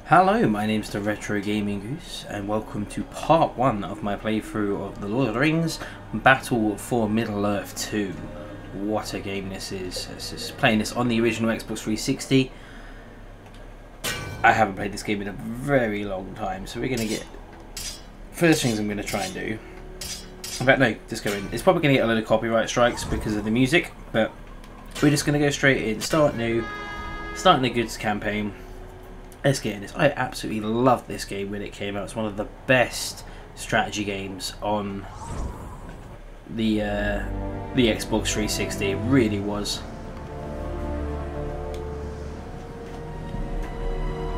Hello, my name's the Retro Gaming Goose, and welcome to part 1 of my playthrough of The Lord of the Rings Battle for Middle-earth 2. What a game this is. This is playing this on the original Xbox 360. I haven't played this game in a very long time, so we're going to get... First things I'm going to try and do... In fact, no, just go in. It's probably going to get a load of copyright strikes because of the music, but we're just going to go straight in, start new, starting the Goods campaign. Let's get in this. I absolutely loved this game when it came out. It's one of the best strategy games on the Xbox 360. It really was.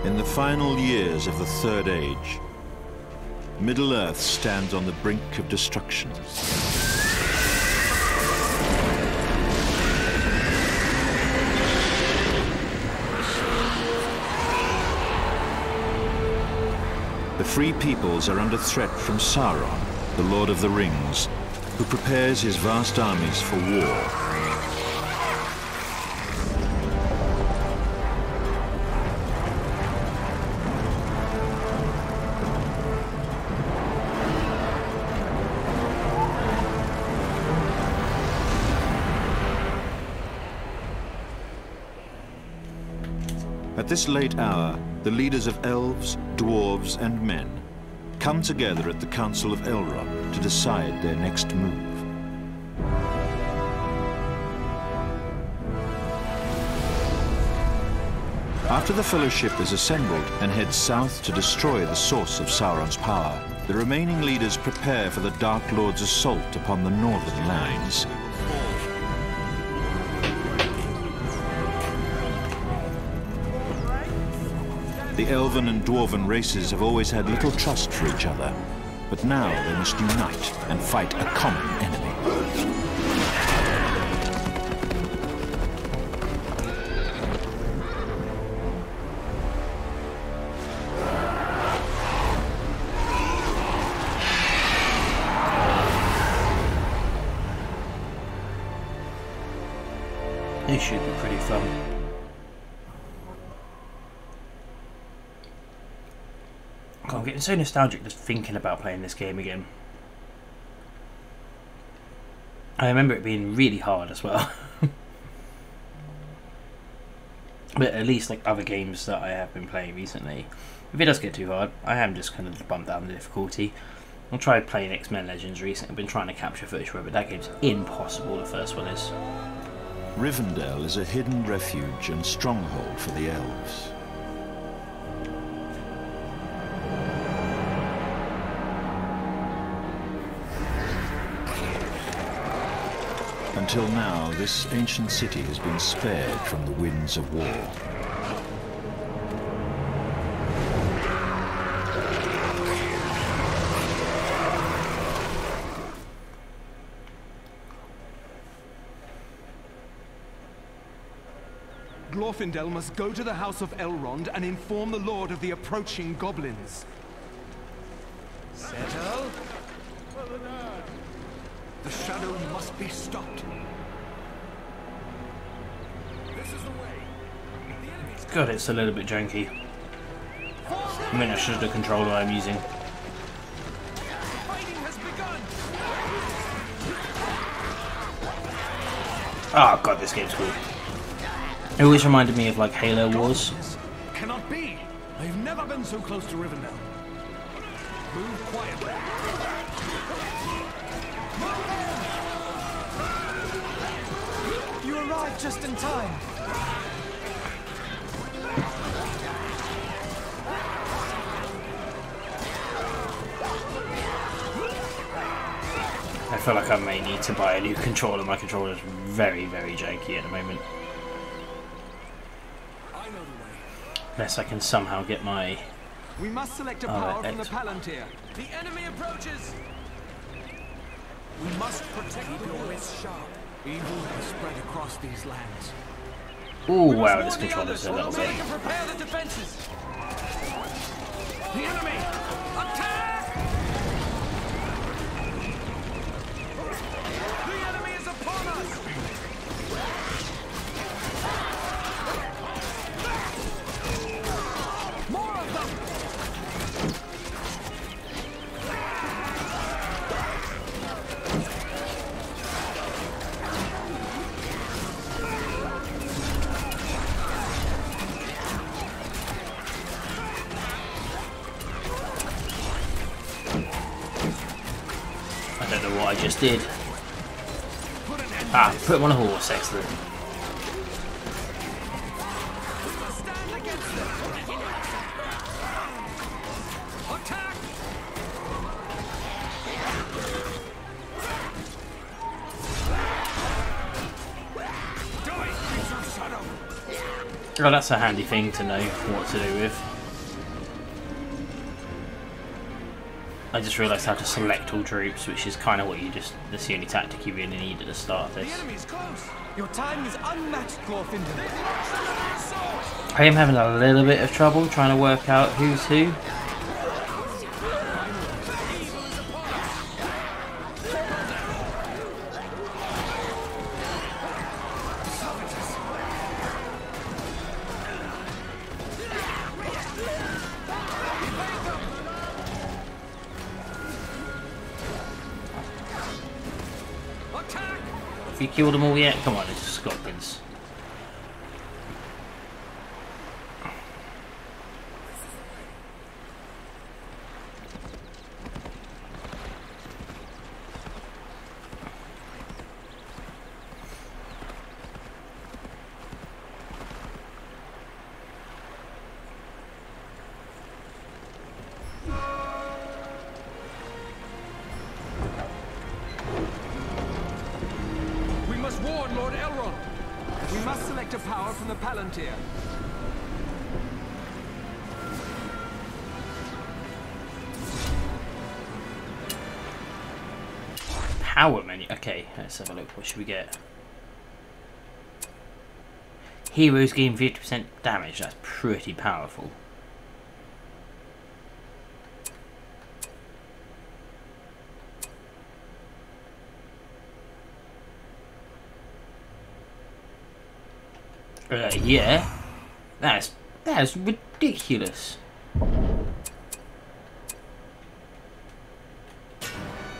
In the final years of the Third Age, Middle-earth stands on the brink of destruction. The Free Peoples are under threat from Sauron, the Lord of the Rings, who prepares his vast armies for war. At this late hour, the leaders of elves, dwarves, and men come together at the Council of Elrond to decide their next move. After the Fellowship is assembled and heads south to destroy the source of Sauron's power, the remaining leaders prepare for the Dark Lord's assault upon the northern lands. The elven and dwarven races have always had little trust for each other, but now they must unite and fight a common enemy. This should be pretty fun. I'm getting so nostalgic just thinking about playing this game again. I remember it being really hard as well. But at least like other games that I have been playing recently, if it does get too hard, I am just kind of bumped down the difficulty. I tried playing X-Men Legends recently. I've been trying to capture footage for it, but that game's impossible, the first one is. Rivendell is a hidden refuge and stronghold for the elves. Until now, this ancient city has been spared from the winds of war. Glorfindel must go to the House of Elrond and inform the Lord of the approaching goblins. Settle? The shadow must be stopped. This is the way. God, it's a little bit janky. I mean, that's just the controller I'm using. Fighting has begun. Oh god, this game's cool. It always reminded me of like Halo Wars. Cannot be. I've never been so close to Rivendell. Move quietly. You arrived just in time. I feel like I may need to buy a new controller. My controller is very, very janky at the moment. I know the way. Unless I can somehow get my... We must select a power from the Palantir. The enemy approaches. We must protect the woods sharp. Evil has spread across these lands. Oh wow, this controller's a little bit... Prepare the defenses. The enemy! Attack! The enemy is upon us! More of them! what I just did. Ah, put him on a horse, excellent. Oh, that's a handy thing to know what to do with. I just realised how to select all troops, which is kind of what that's the only tactic you really need at the start of this. The enemy's close. Your time is unmatched, Glorfindel. I am having a little bit of trouble trying to work out who's who. Have you killed them all yet? Come on, it's goblins. Warn Lord Elrond. We must select a power from the Palantir. Power menu. Okay, let's have a look. What should we get? Heroes gain 50% damage. That's pretty powerful. Yeah, that's ridiculous.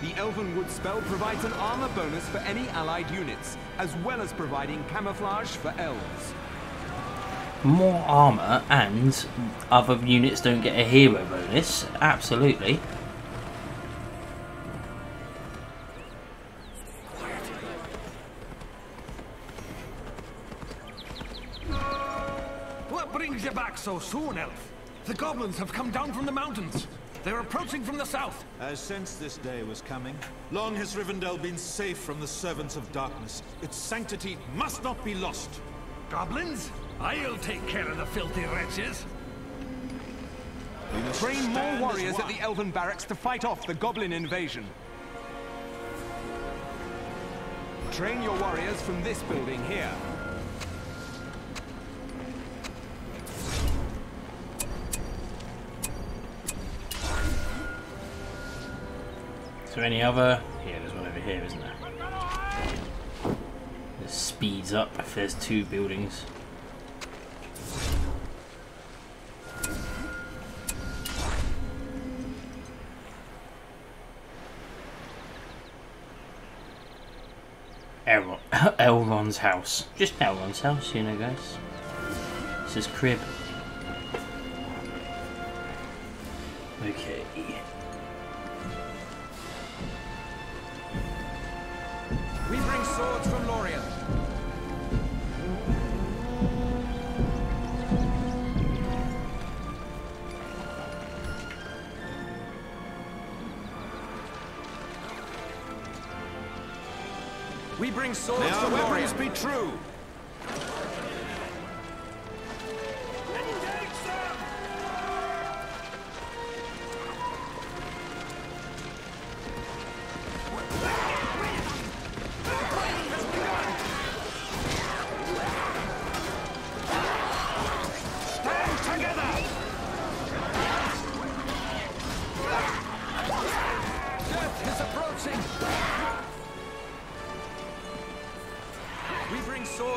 The Elvenwood spell provides an armor bonus for any allied units, as well as providing camouflage for elves. More armor and other units don't get a hero bonus. Absolutely. What brings you back so soon, Elf? The goblins have come down from the mountains. They're approaching from the south. As since this day was coming, long has Rivendell been safe from the servants of darkness. Its sanctity must not be lost. Goblins? I'll take care of the filthy wretches. We must Train more stand warriors as at one. the Elven barracks to fight off the goblin invasion. Train your warriors from this building here. Is there any other? Yeah, there's one over here, isn't there? This speeds up if there's two buildings. Elrond's house. Just Elrond's house, you know, guys. It's his crib. Okay. We bring swords from Lorien. We bring swords May our from Lorien. weapons be true.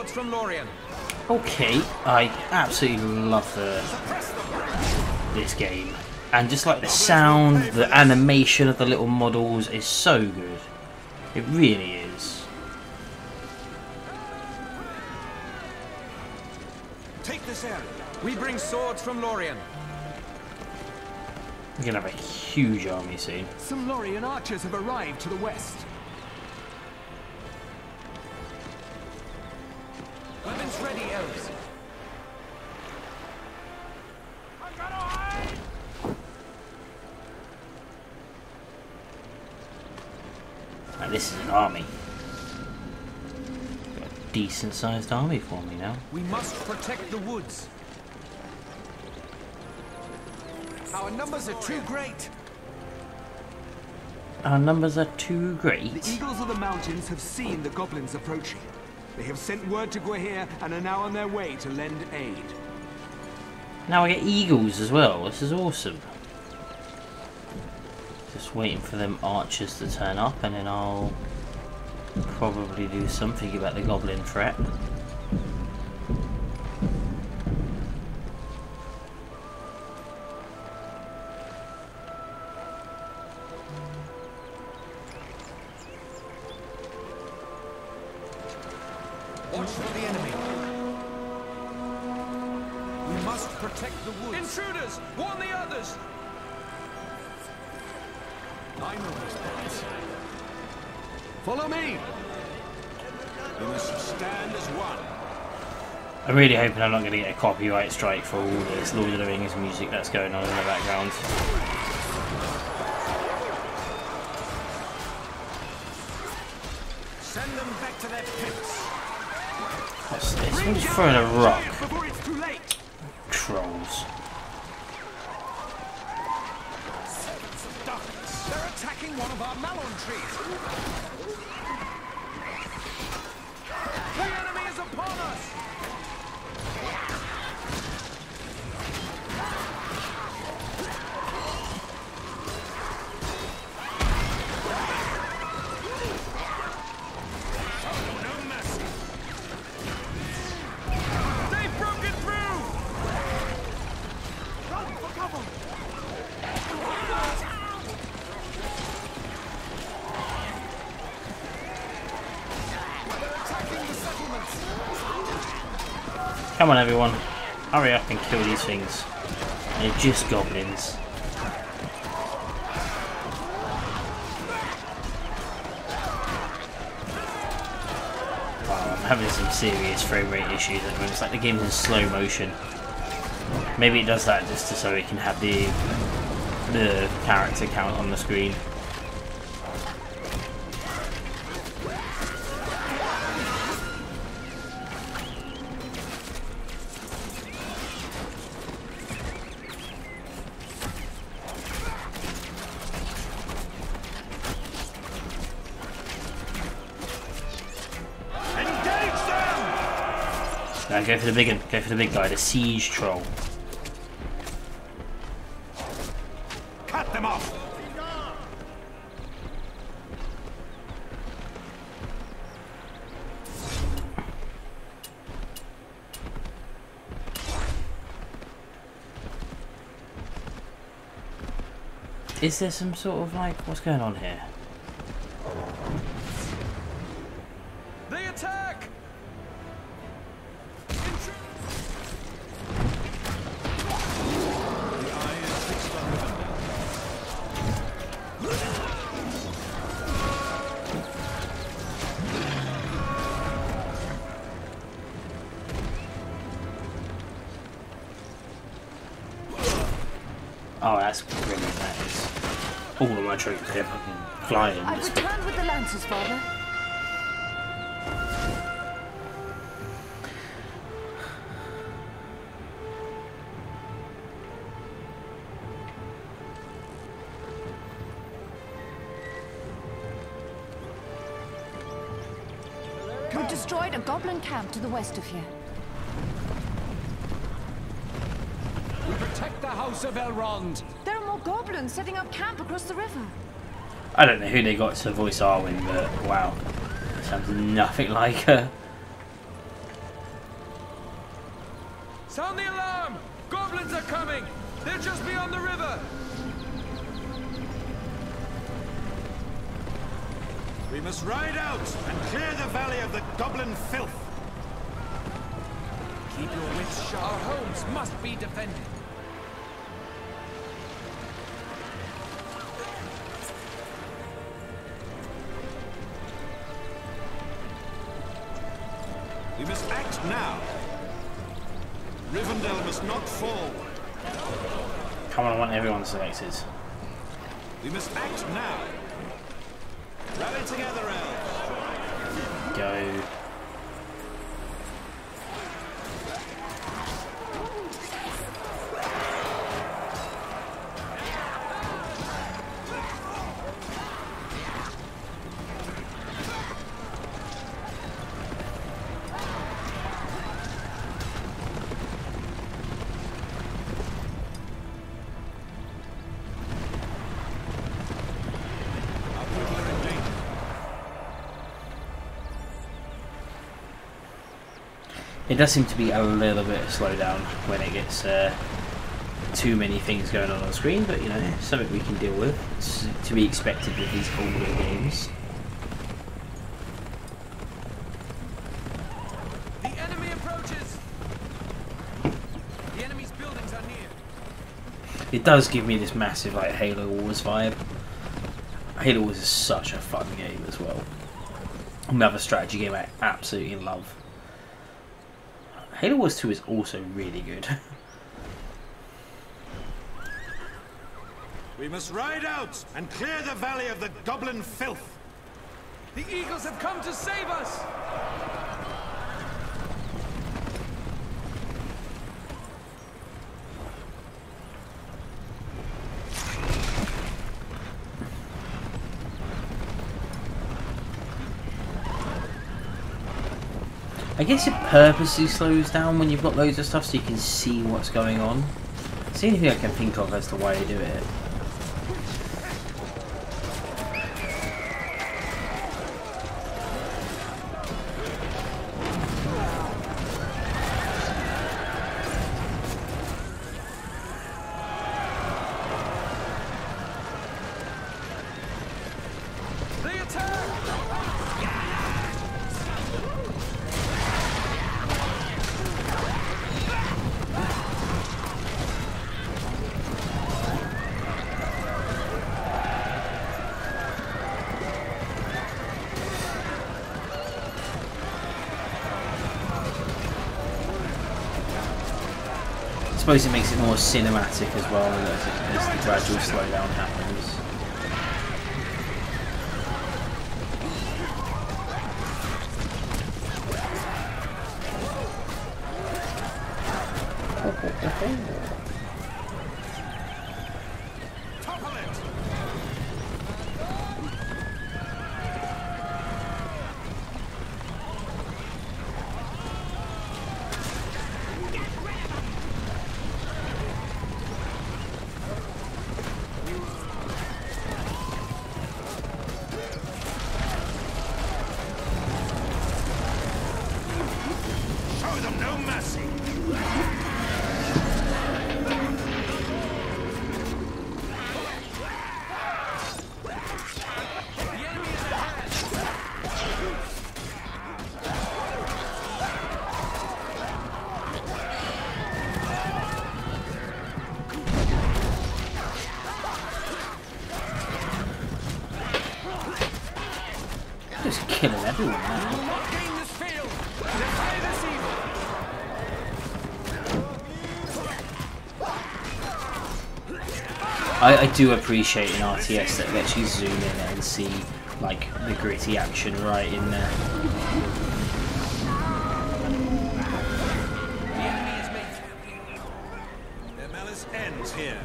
From Lorien. Okay, I absolutely love this game, and just like the sound, the animation of the little models is so good. It really is. Take this area. We bring swords from Lorien. We're gonna have a huge army soon. Some Lorien archers have arrived to the west. this is an army. Got a decent sized army for me now. We must protect the woods. Our numbers are too great. Our numbers are too great. The eagles of the mountains have seen the goblins approaching. They have sent word to Guahir and are now on their way to lend aid. Now I get eagles as well. This is awesome. Just waiting for them archers to turn up, and then I'll probably do something about the goblin threat. Watch for the enemy. We must protect the woods. Intruders! Warn the others! I know this place. Follow me! We must stand as one. I'm really hoping I'm not going to get a copyright strike for all this Lord of the Rings music that's going on in the background. Send them back to their pits. What's this? Who's throwing a rock? Before it's too late. Trolls. They're attacking one of our melon trees. The enemy is upon us. No mercy. They've broken through. Run for cover. Come on everyone, hurry up and kill these things. They're just goblins. Oh, I'm having some serious frame rate issues at the moment. It's like the game's in slow motion. Maybe it does that just so it can have the character count on the screen. Now go for the big one. Go for the big guy, the siege troll. Cut them off! Is there some sort of like, what's going on here? They attack! Oh, that's brilliant, that is. All of my troops are fucking flying. I've returned with the Lancers, Father. We've destroyed a goblin camp to the west of here. We protect the House of Elrond. There are more goblins setting up camp across the river. I don't know who they got to voice Arwen, but wow. Sounds nothing like her. Sound the alarm! Goblins are coming! They're just beyond the river! We must ride out and clear the valley of the goblin filth. Keep your wits sharp. Our homes must be defended. We must act now. Rivendell must not fall. Come on, I want everyone selected. We must act now. Rally together, elves. Go. It does seem to be a little bit of slowdown when it gets too many things going on the screen, but you know, it's something we can deal with. It's to be expected with these older games. The enemy approaches. The enemy's buildings are near. It does give me this massive like Halo Wars vibe. Halo Wars is such a fun game as well. Another strategy game I absolutely love. Halo Wars 2 is also really good. We must ride out and clear the valley of the goblin filth. The eagles have come to save us. I guess it purposely slows down when you've got loads of stuff so you can see what's going on. It's the only thing I can think of as to why they do it. They attack. I suppose it makes it more cinematic as well as the gradual slowdown happens. Topple it! Show them no mercy! The enemy is ahead. Just killing everyone now. Gain this field. Defy this evil. I do appreciate an RTS that lets you zoom in and see like the gritty action right in there. The enemy is made. Their malice ends here.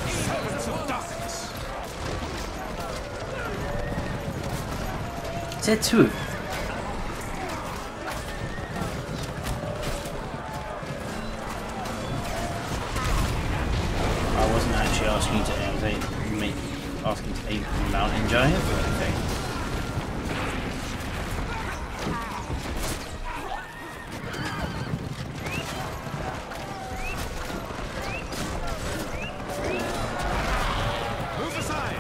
Servants of darkness. Is there two of them? I wasn't actually asking you to asking to aim for the mountain giant or anything. Move aside.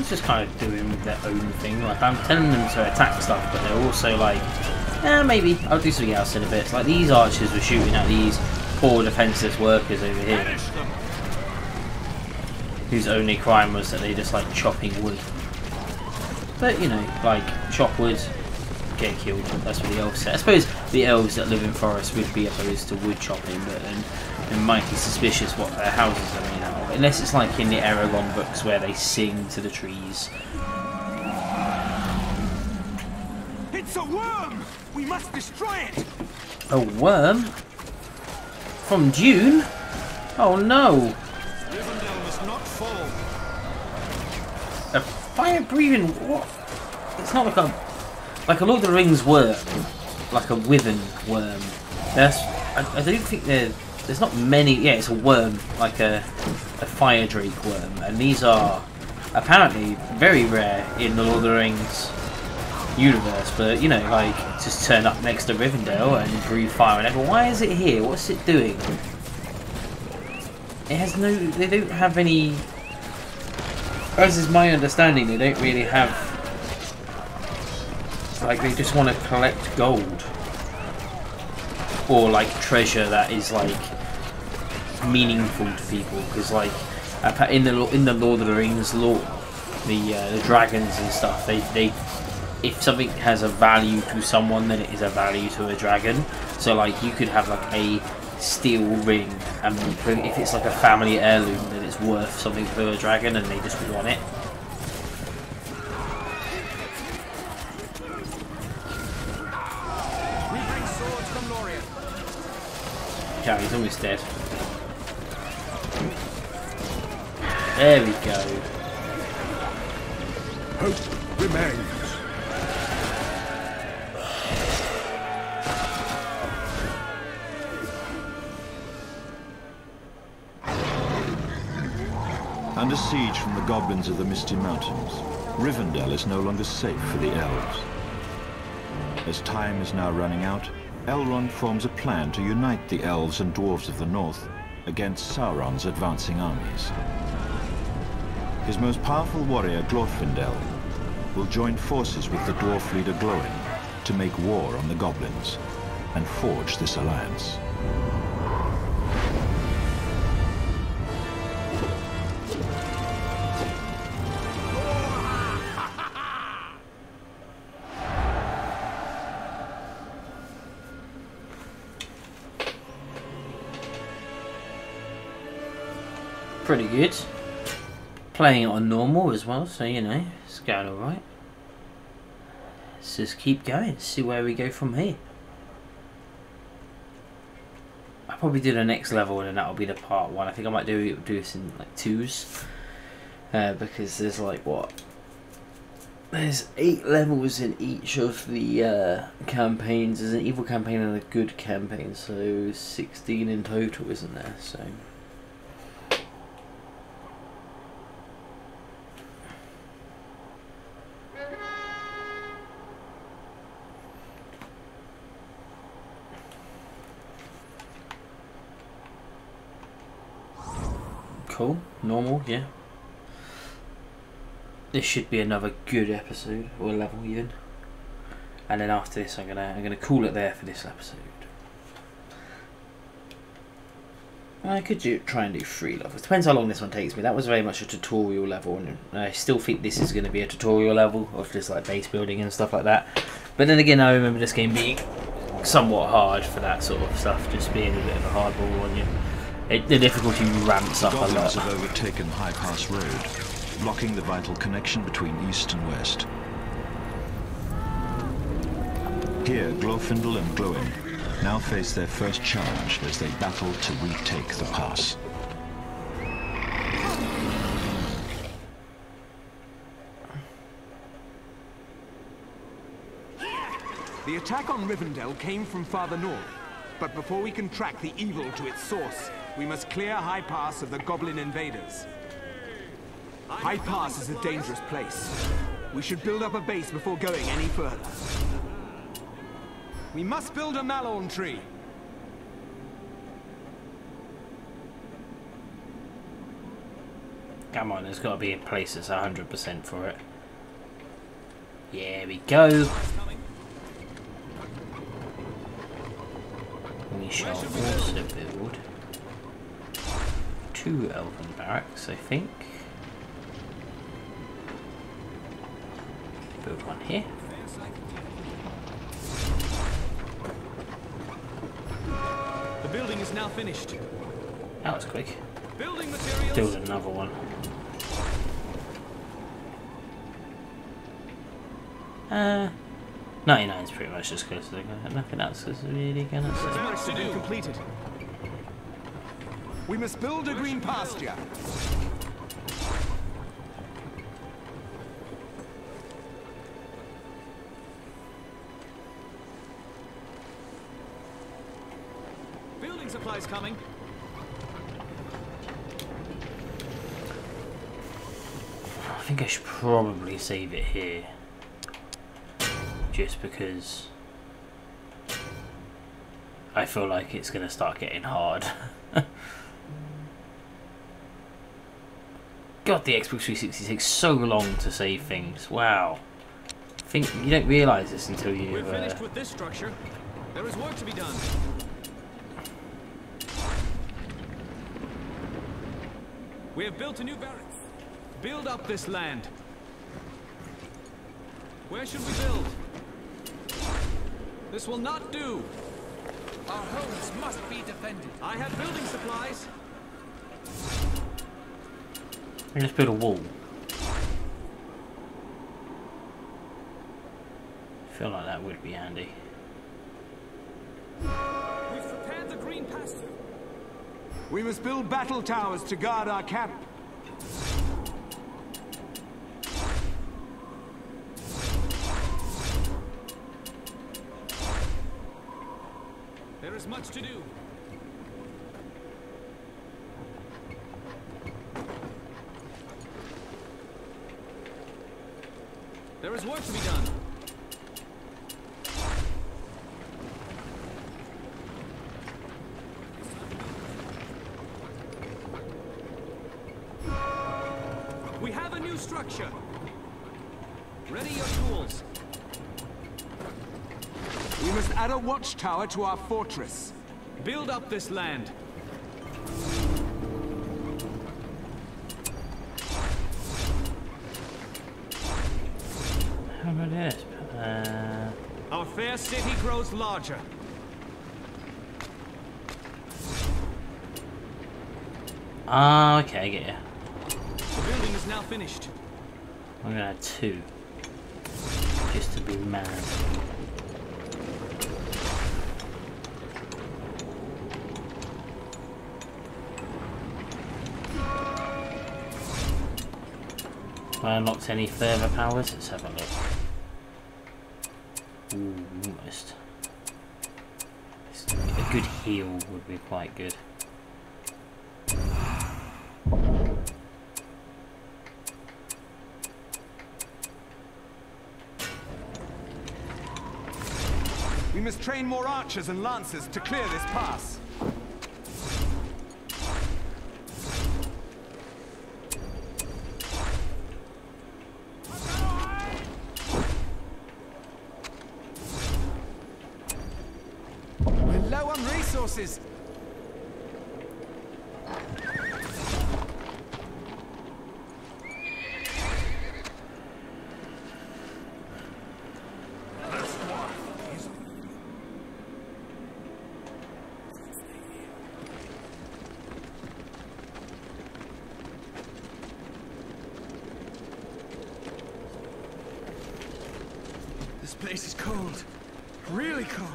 Everyone's just kind of doing their own thing. Like, I'm telling them to attack stuff, but they're also like, maybe I'll do something else in a bit. It's like these archers were shooting at these poor defenseless workers over here, whose only crime was that they just like chopping wood. But you know, like, chop wood, get killed. That's what the elves say. I suppose the elves that live in forests would be opposed to wood chopping, but it might be suspicious what their houses are made out of. Unless it's like in the Aragon books where they sing to the trees. It's a worm! We must destroy it! A worm? From Dune? Oh no! Rivendell must not fall. A fire-breathing what? It's not like a Lord of the Rings worm, like a withen worm. I don't think there's not many. Yeah, it's a worm, like a fire drake worm, and these are apparently very rare in the Lord of the Rings universe. But you know, like, just turn up next to Rivendell and breathe fire and everything. Why is it here? What's it doing? It has no. They don't have any. As is my understanding, they don't really have. Like, they just want to collect gold. Or like treasure that is like meaningful to people, because like in the Lord of the Rings lore, the dragons and stuff, they if something has a value to someone, then it is a value to a dragon. So like you could have like a steel ring, and if it's like a family heirloom, then it's worth something to a dragon, and they just want it. Yeah, he's almost dead. There we go. Hope remains. Under siege from the goblins of the Misty Mountains, Rivendell is no longer safe for the elves. As time is now running out, Elrond forms a plan to unite the elves and dwarves of the north against Sauron's advancing armies. His most powerful warrior, Glorfindel, will join forces with the dwarf leader Glóin to make war on the goblins and forge this alliance. Pretty good. Playing it on normal as well, so you know, it's going alright. Let's just keep going, see where we go from here. I'll probably do the next level and then that'll be the part 1. I think I might do this in like 2s. Because there's like what? There's 8 levels in each of the campaigns. There's an evil campaign and a good campaign, so 16 in total, isn't there? So. Cool, normal, yeah. This should be another good episode, or level even. And then after this, I'm gonna call it there for this episode. I could try and do 3 levels. Depends how long this one takes me. That was very much a tutorial level, and I still think this is going to be a tutorial level of just like base building and stuff like that. But then again, I remember this game being somewhat hard for that sort of stuff, just being a bit of a hardball on you. The difficulty ramps up a lot. Goblins have overtaken High Pass Road, blocking the vital connection between east and west. Here, Glorfindel and Glóin now face their first challenge as they battle to retake the pass. The attack on Rivendell came from farther north, but before we can track the evil to its source, we must clear High Pass of the goblin invaders. High Pass is a dangerous place. We should build up a base before going any further. We must build a Malorn tree. Come on, there's got to be a place that's 100% for it. Yeah, we go. We shall also build 2 elven barracks, I think. Build one here. The building is now finished. That was quick. Building materials. Build another one. 99 is pretty much as close as I got. Nothing else is really gonna say. Much to do. Completed. We must build a green pasture. Building supplies coming. I think I should probably save it here. Just because I feel like it's going to start getting hard. God, the Xbox 360 takes so long to save things. Wow. I think you don't realise this until you... We're finished with this structure. There is work to be done. We have built a new barracks. Build up this land. Where should we build? This will not do. Our homes must be defended. I have building supplies. Let's build a wall. I feel like that would be handy. We've prepared the green pasture. We must build battle towers to guard our camp. There is much to do. There is work to be done. We have a new structure. Ready your tools. We must add a watchtower to our fortress. Build up this land. How about this? Our fair city grows larger. Ah, okay, I get you. The building is now finished. I'm gonna add 2. Just to be mad. Have I unlocked any further powers? Let's have a look. Ooh, almost. A good heal would be quite good. We must train more archers and lancers to clear this pass. We're low on resources. This place is cold. Really cold.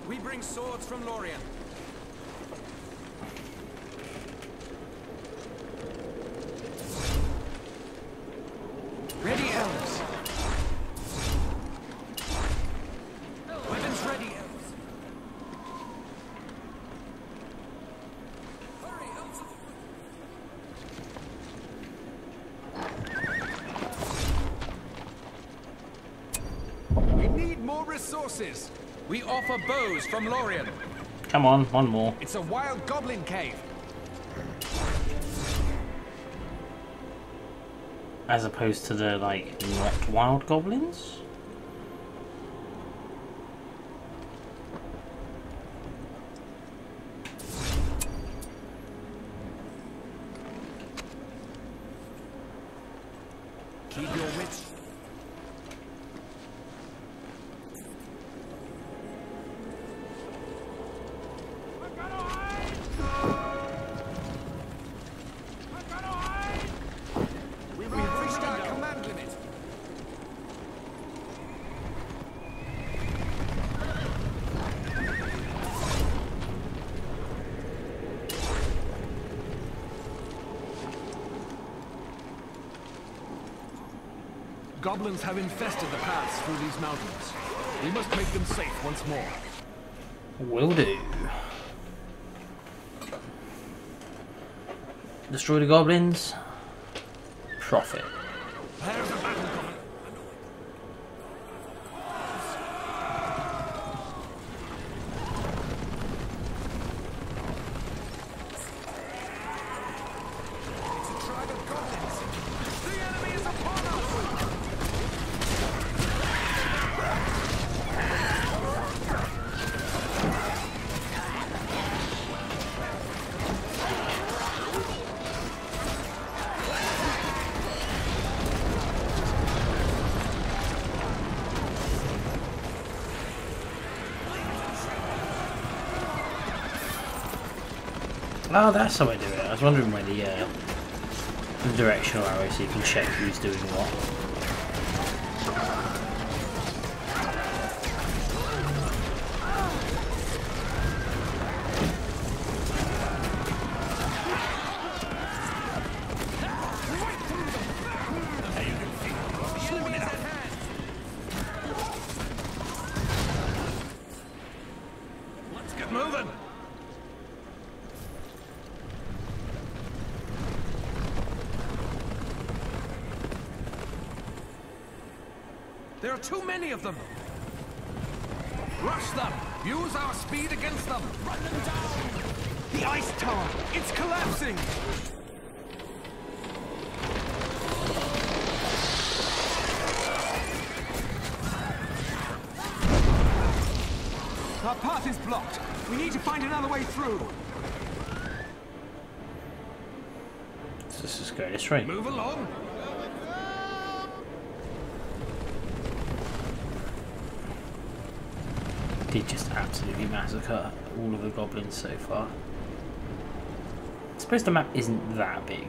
We bring swords from Lorien. Ready, elves. Weapons ready, elves. We need more resources. We offer bows from Lorien. Come on, one more. It's a wild goblin cave. As opposed to the, like, not wild goblins? Keep your wits. We've reached our command limit. Goblins have infested the paths through these mountains. We must make them safe once more. Will do. Destroy the goblins. Profit. There's a battle coming. It's a tribe of goblins. The enemy is upon us! Oh, that's how I do it. I was wondering where the directional arrow so you can check who's doing what. Let's get moving! There are too many of them! Rush them! Use our speed against them! Run them down! The ice tower! It's collapsing! Our path is blocked! We need to find another way through! So let's just go this way. Move along! Did just absolutely massacre all of the goblins so far. I suppose the map isn't that big.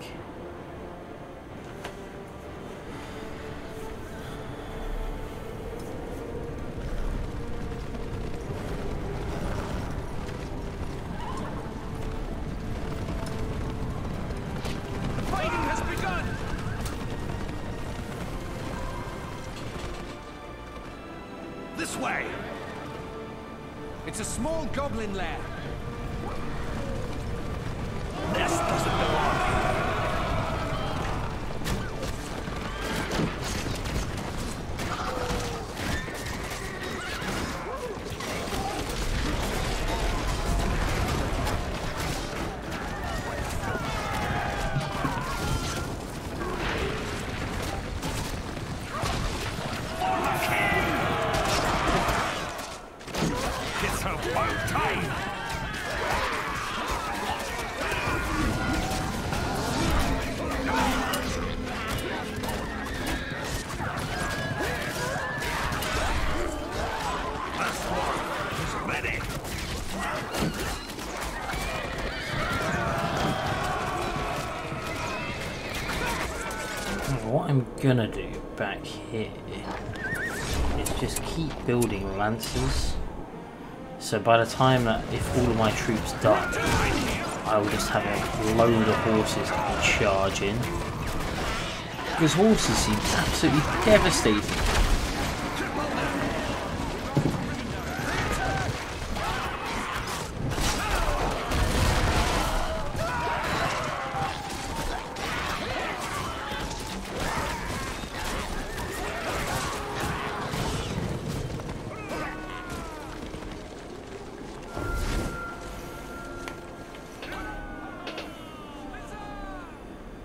The fighting has begun! This way! It's a small goblin lair. This doesn't belong here. It's about time! What I'm gonna do back here is just keep building lancers. So by the time that if all of my troops die, I will just have a load of horses that can charge in. Because horses seem absolutely devastating.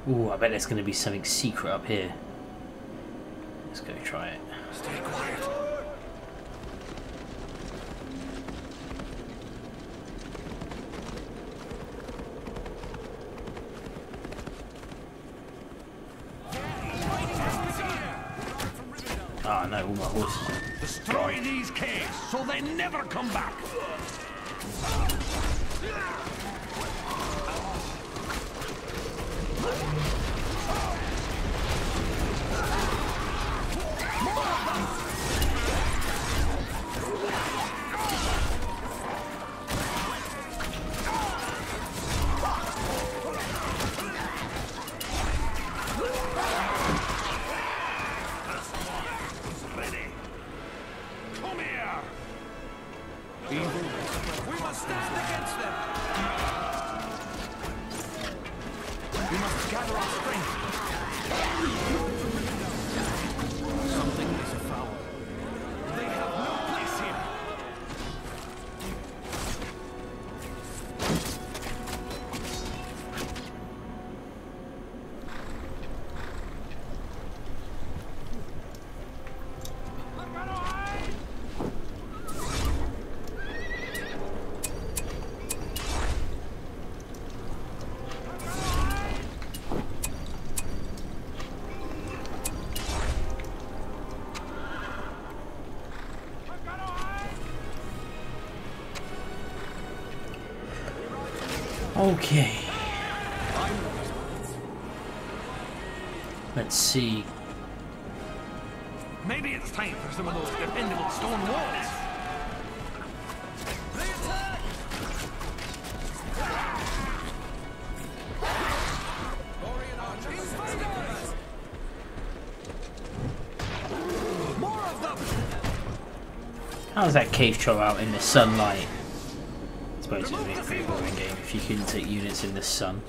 Ooh, I bet there's going to be something secret up here. Let's go try it. Stay quiet. Ah, no, all my horses are Destroy gone. these caves so they never come back. Come here. We must stand against them. We must gather our strength. Something is afoul. They have no place here. Okay. Let's see. Maybe it's time for some of those dependable stone walls. They attack! Dorian archers. Invaders! More of them! How's that cave troll out in the sunlight? I suppose it would be a pretty boring game if you couldn't take units in the sun.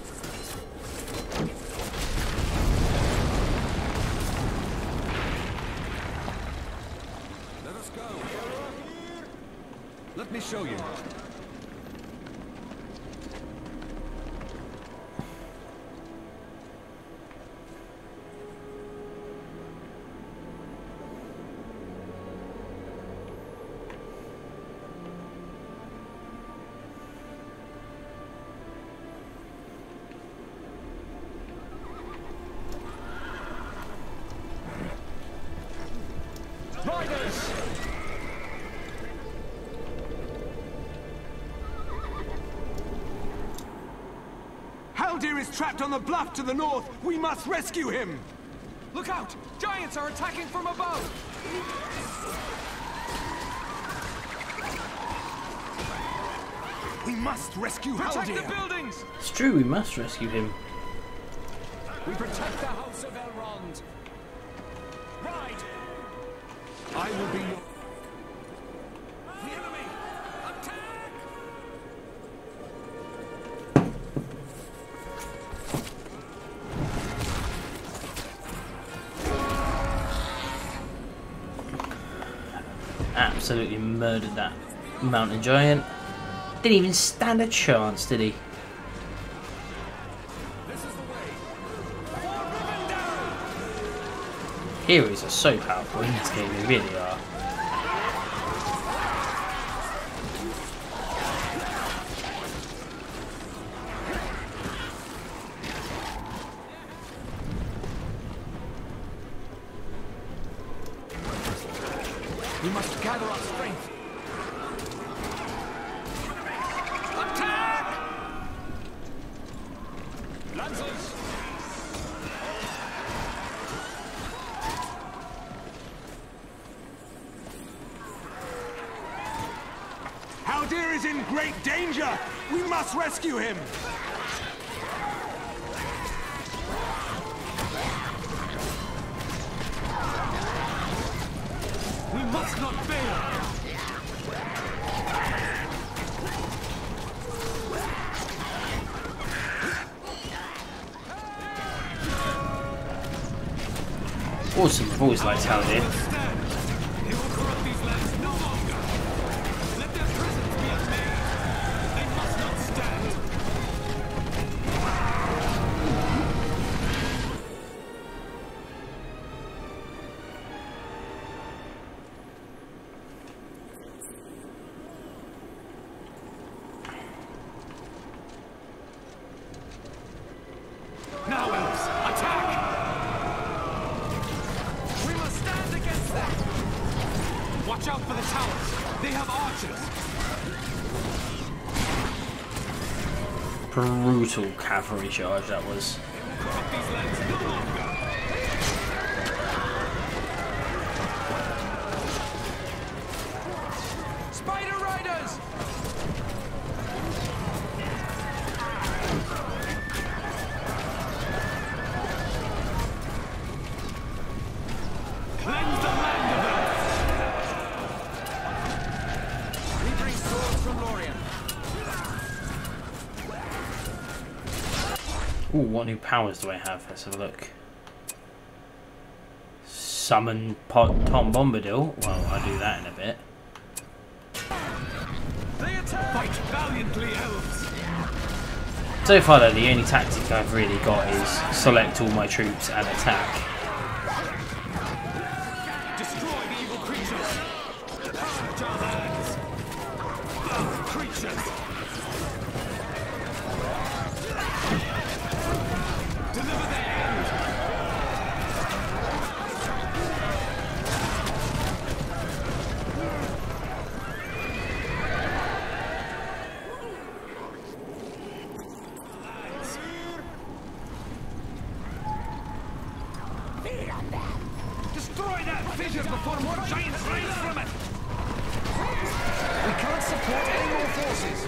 Let us go. Let me show you. Riders! Haldir is trapped on the bluff to the north. We must rescue him. Look out! Giants are attacking from above! We must rescue Protect Haldir. the buildings! It's true, we must rescue him. We protect the House of Elrond! Ride! I will be your... The enemy! Attack! Absolutely murdered that mountain giant. Didn't even stand a chance, did he? This is the way. For Rivendell! Heroes are so powerful in this game, they really are. We must gather our strength. Attack! Lancers! Haldir is in great danger. We must rescue him. We must not fail! Awesome, I've always liked Haldir. Stand! They will corrupt these lands no longer! Let their presence be unmade! They must not stand! Watch out for the towers. They have archers. Brutal cavalry charge that was. Corrupt these lands no longer. Spider Riders! Cleanse the land of them. We bring swords from Lorien. Ooh, what new powers do I have? Let's have a look. Summon Tom Bombadil. Well, I'll do that in a bit. They attack. Fight valiantly, elves. So far though, the only tactic I've really got is select all my troops and attack. Destroy the evil creatures. Purge our lands. Foul creatures. Deliver their end. Destroy that fissure before more giants rise from it! We can't support any more forces.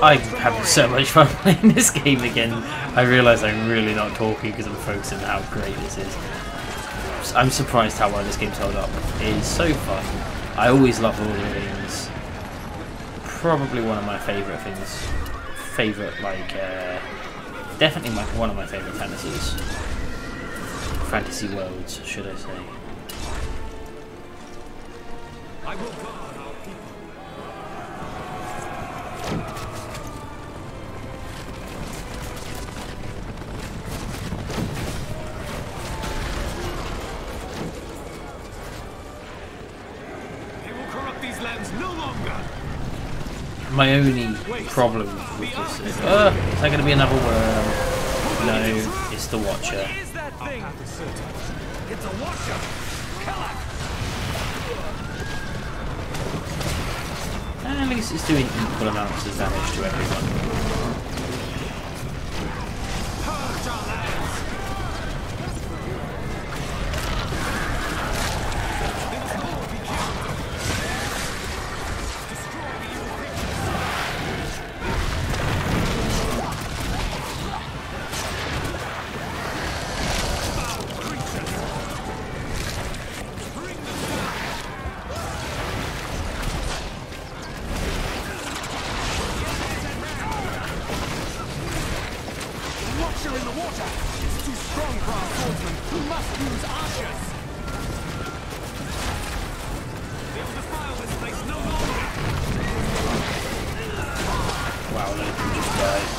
I'm having so much fun playing this game again. I realise I'm really not talking because I'm focusing on how great this is. I'm surprised how well this game's held up. It is so fun. I always love Lord of the Rings. Probably one of my favourite things. Definitely one of my favourite fantasies. Fantasy worlds, should I say. I will guard our people. They will corrupt these lands no longer. My only problem with this is... is that going to be another worm? No, it's the Watcher. What is that thing? It's a Watcher. Kill it! At least it's doing equal amounts of damage to everyone. Purge our lands. They must all be killed. Destroy the evil creatures. Foul creatures. Bring them down. Watcher in the water. It's too strong for our swordsmen. We must use archers. They will defile this place no longer. Wow, none of them just died.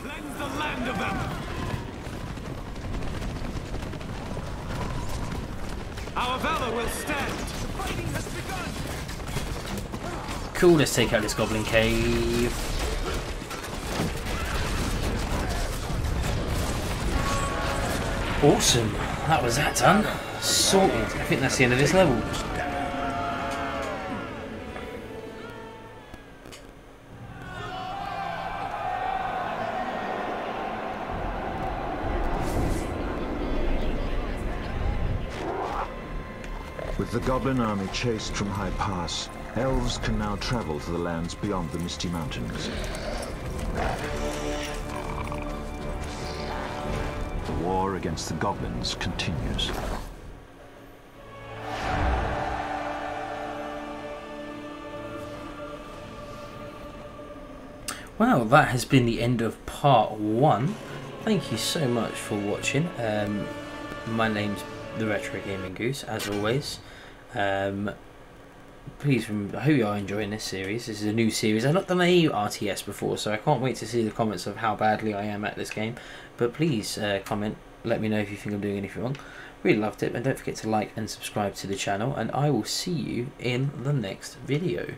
Cleanse the land of them. Our valor will stand. The fighting has begun. Cool, let's take out this goblin cave. Awesome, that was that done. Sorted. I think that's the end of this level. With the Goblin army chased from High Pass, elves can now travel to the lands beyond the Misty Mountains. The war against the Goblins continues. Well, that has been the end of part 1. Thank you so much for watching. My name's the Retro Gaming Goose, as always. please, I hope you are enjoying this series. This is a new series. I've not done a RTS before, so I can't wait to see the comments of how badly I am at this game. But please comment, let me know if you think I'm doing anything wrong. Really loved it, and don't forget to like and subscribe to the channel, and I will see you in the next video.